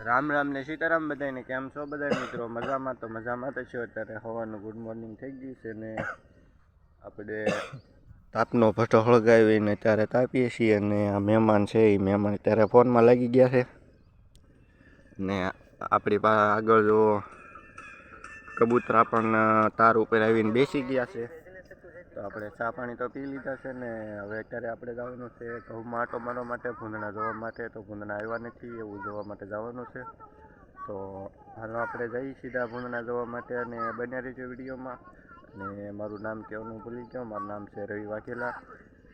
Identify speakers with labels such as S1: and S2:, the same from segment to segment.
S1: રામ રામ ને સીતારામ બધાને કેમ છો બધા મિત્રો? મજામાં તો મજામાં તો છો. અત્યારે સવારનું ગુડ મોર્નિંગ થઈ ગયું છે ને આપણે તાપનો ભઠ્ઠો હળગાવીને અત્યારે તાપીએ છીએ. અને આ મહેમાન છે એ મહેમાન અત્યારે ફોનમાં લાગી ગયા છે ને આપણી પાસે આગળ જો કબૂતરા પણ તાર ઉપર આવીને બેસી ગયા છે. તો આપણે ચા પાણી તો પી લીધા છે ને હવે અત્યારે આપણે જવાનું છે ઘઉંમાં આટો મારવા માટે, ભૂંદણા જોવા માટે. તો ભૂંદણા આવ્યા નથી એવું જોવા માટે જવાનું છે. તો હાલો આપણે જઈ સીધા ભૂંદણા જોવા માટે અને બન્યા રહીજો વિડીયોમાં. અને મારું નામ કહેવાનું ભૂલી ગયો, મારું નામ છે રવિ વાઘેલા.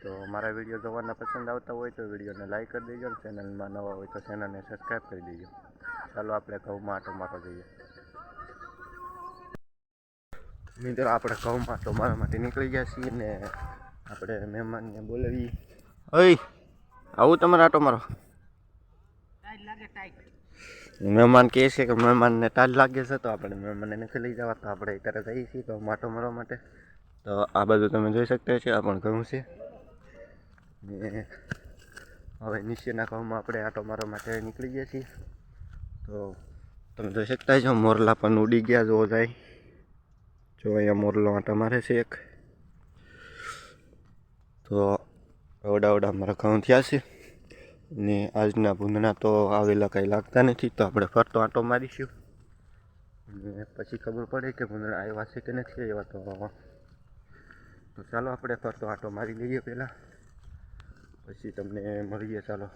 S1: તો મારા વિડીયો જોવાના પસંદ આવતા હોય તો વિડીયોને લાઈક કરી દેજો, અને ચેનલમાં નવા હોય તો ચેનલને સબસ્ક્રાઈબ કરી દેજો. ચાલો આપણે ઘઉંમાં આટો મારવા જઈએ. મિત્રો આપણે ઘઉંમાં આટો મારવા માટે નીકળી ગયા છીએ ને આપણે મહેમાનને બોલાવી. ઓય આવું તમારે આટો મારો? મહેમાન કહે છે કે મહેમાનને ટાઈટ લાગે છે, તો આપણે મહેમાનને નથી લઈ જવા. તો આપણે અત્યારે જઈએ છીએ ઘઉં આટો મારવા માટે. તો આ બધું તમે જોઈ શકતા છો, આ પણ ઘઉં છે ને હવે નીચેના ઘઉંમાં આપણે આટો મારવા માટે નીકળી ગયા છીએ. તો તમે જોઈ શકતા છો મોરલા પણ ઉડી ગયા જોવો જાય. જો અહીંયા મોરલો આંટા મારે છે એક. તો અવડા અમારા ઘઉં થયા છે ને આજના ભૂંદણા તો આવેલા કંઈ લાગતા નથી. તો આપણે ફરતો આંટો મારીશું અને પછી ખબર પડે કે ભૂંદણા આવ્યા છે કે નથી આવ્યા. તો ચાલો આપણે ફરતો આંટો મારી લઈએ પહેલાં, પછી તમને મળીએ. ચાલો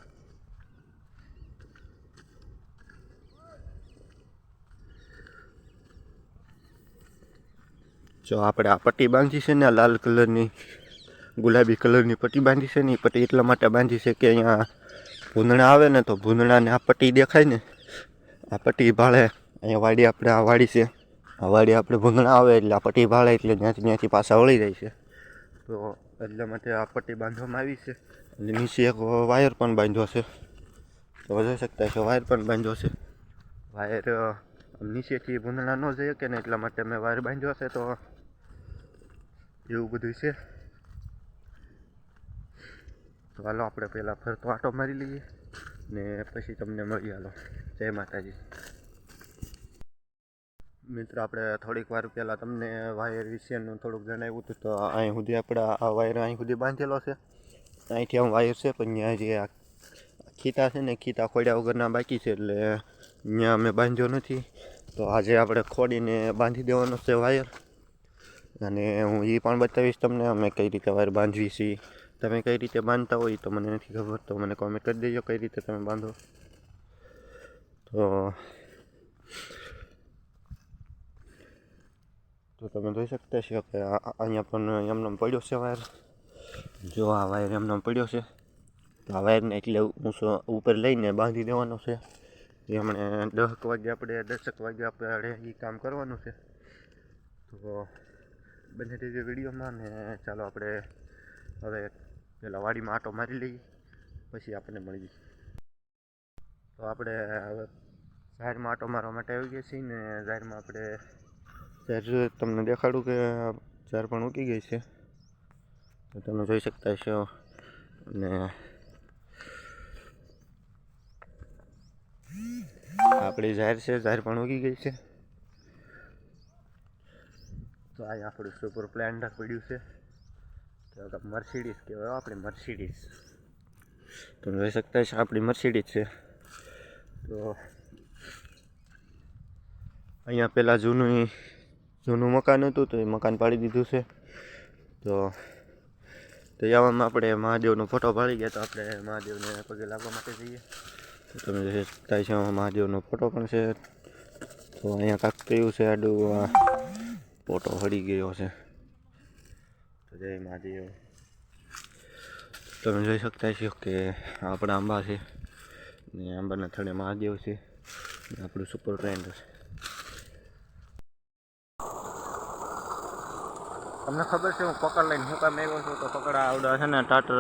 S1: જો આપણે આ પટ્ટી બાંધી છે ને, આ લાલ કલરની ગુલાબી કલરની પટ્ટી બાંધી છે ને, એ પટ્ટી એટલા માટે બાંધી છે કે અહીંયા ભૂંદણા આવે ને તો ભૂંદણાને આ પટ્ટી દેખાય ને, આ પટ્ટી ભાળે. અહીંયા વાડી આપણે આ વાડી છે, આ વાડી આપણે ભૂંદણા આવે એટલે આ પટ્ટી ભાળે એટલે ત્યાંથી પાછા વળી જાય છે. તો એટલા માટે આ પટ્ટી બાંધવામાં આવી છે. અને નીચે એક વાયર પણ બાંધ્યો છે. તો જોઈ શકતા છો વાયર પણ બાંધ્યો છે. વાયર નીચેથી ભૂંદણા ન જઈએ કે ને એટલા માટે મેં વાયર બાંધ્યો છે. તો એવું બધું છે. તો હાલો આપણે પહેલાં ફરતો આંટો મારી લઈએ ને પછી તમને મળી. હાલો, જય માતાજી. મિત્રો આપણે થોડીક વાર પહેલાં તમને વાયર વિશેનું થોડુંક જણાવ્યું હતું. તો અહીં સુધી આપણે આ વાયર અહીં સુધી બાંધેલો છે. અહીંથી આમ વાયર છે પણ ત્યાં જે આ ખીતા છે ને, ખીતા ખોડ્યા વગરના બાકી છે એટલે ત્યાં અમે બાંધ્યો નથી. તો આજે આપણે ખોડીને બાંધી દેવાનો છે વાયર. અને હું એ પણ બતાવીશ તમને અમે કઈ રીતે વાયર બાંધવી છીએ. તમે કઈ રીતે બાંધતા હોય તો મને નથી ખબર, તો મને કોમેન્ટ કરી દેજો કઈ રીતે તમે બાંધો. તો તમે જોઈ શકતા છો કે અહીંયા પણ એમને પડ્યો છે વાયર. જો આ વાયર એમને પડ્યો છે. તો આ વાયરને એટલે ઊંચો ઉપર લઈને બાંધી દેવાનો છે. એમણે 10 વાગે આપણે એ કામ કરવાનું છે. તો બને તે વિડીયોમાં ને ચાલો આપણે હવે પહેલાં વાડીમાં આંટો મારી લઈએ પછી આપણને મળીએ. તો આપણે હવે ઝાડમાં આંટો મારવા માટે આવી ગયા છીએ ને ઝાડમાં આપણે ઝાડ તમને દેખાડું કે ઝાડ પણ ઉગી ગઈ છે. તો તમે જોઈ શકતા છો. અને આપણી ઝાડ છે, ઝાડ પણ ઉગી ગઈ છે. તો આ આપણું સુપર સ્પ્લેન્ડર પડ્યું છે. તો મર્સિડીઝ કહેવાય, આપણી મર્સિડીઝ. તમે જોઈ શકતા છો આપણી મર્સિડીઝ છે. તો અહીંયા પહેલાં જૂનું મકાન હતું તો એ મકાન પાડી દીધું છે. તો આવવામાં આપણે મહાદેવનો ફોટો પાડી ગયા. તો આપણે મહાદેવને પગે લાગવા માટે જઈએ. તો તમે જોઈ શકતા છો મહાદેવનો ફોટો પણ છે. તો અહીંયા કાંક થયું છે આડું, ફોટો હળી ગયો છે. તો જય મહાદેવ. તમે જોઈ શકતા છો કે આપણા આંબા છે ને આંબાના થડે મહાદેવ છે ને આપણું સુપર સ્પ્લેન્ડર છે. તમને ખબર છે હું પકડ લઈને હું કામ આવ્યો છું? તો પકડા આવડા છે ને ટાટર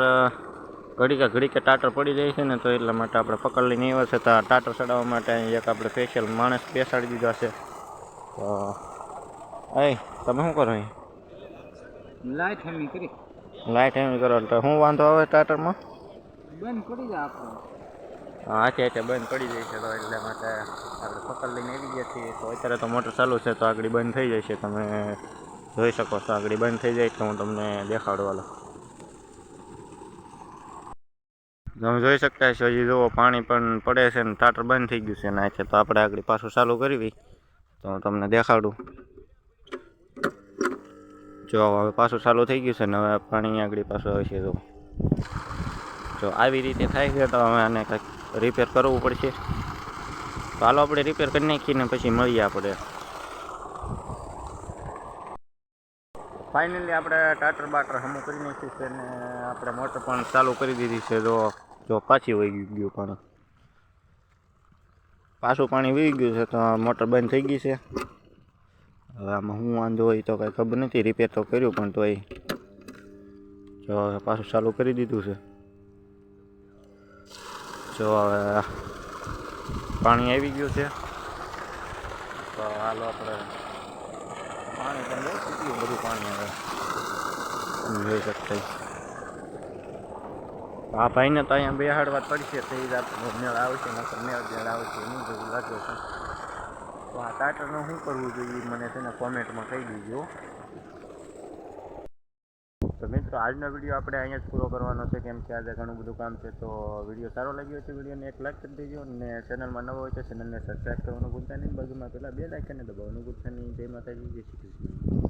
S1: ઘડીકે ટાટર પડી જાય છે ને, તો એટલા માટે આપણે પકડ લઈને આવ્યા છે. તો ટાટર ચડાવવા માટે એક આપણે સ્પેશિયલ માણસ બેસાડી દીધા છે. તો તમે શું કરો અહીં?
S2: લાઈટ હેમી કરી.
S1: લાઈટ હેમી કરો તો શું વાંધો આવે ટાટરમાં?
S2: બંધ કરી દે આપણે.
S1: હાથે હાથે બંધ પડી જાય છે તો એટલે માટે આપણે પકડ લઈને આવી ગયા છીએ. તો અત્યારે તો મોટર ચાલુ છે તો આગળ બંધ થઈ જાય છે. તમે જોઈ શકો છો આગળ બંધ થઈ જાય તો હું તમને દેખાડું. હાલો, તમે જોઈ શકતા છો હજી જુઓ પાણી પણ પડે છે ને ટાટર બંધ થઈ ગયું છે ને છે. તો આપણે આગળ પાછું ચાલુ કરવી તો હું તમને દેખાડું. જો હવે પાછું ચાલુ થઈ ગયું છે ને હવે પાણી આગળ પાછું આવે છે. જો આવી રીતે થાય છે તો હવે આને કંઈક રિપેર કરવું પડશે. તો હાલો આપણે રિપેર કરી નાખીને પછી મળીએ આપણે. ફાઇનલી આપણે ટાટર બાટર હમું કરી નાખ્યું છે ને આપણે મોટર પણ ચાલુ કરી દીધી છે. જો પાછી વહી ગયું પાણી, પાછું પાણી વહી ગયું છે તો મોટર બંધ થઈ ગઈ છે. હવે આમાં શું વાંધો હોય તો કંઈ ખબર નથી. રિપેર તો કર્યું પણ તોય જો પાછું ચાલુ કરી દીધું છે. જો હવે પાણી આવી ગયું છે તો હાલો આપણે પાણી પણ બહુ કેટલું બધું પાણી આવે જોઈ શકતા. આ ભાઈને તો અહીંયા બેહાડવા પડશે તો એ રાતનો મેળ આવશે નકર મેળ આવશે નહીં જેવું લાગે છે. તો આ ટાટરનું શું કરવું જોઈએ મને છે ને કોમેન્ટમાં કહી દીજો. તો મિત્રો આજનો વિડીયો આપણે અહીંયા જ પૂરો કરવાનો છે કેમ કે આજે ઘણું બધું કામ છે. તો વિડીયો સારો લાગ્યો છે વિડીયોને એક લાઈક કરી દેજો અને ચેનલમાં નવો હોય તો ચેનલને સબસ્ક્રાઈબ કરવાનું ભૂલતા નહીં. બાજુમાં પેલા બે લાઇકનને દબાવવાનું ભૂલતા નહીં. જય માતાજી, જય શ્રી કૃષ્ણ.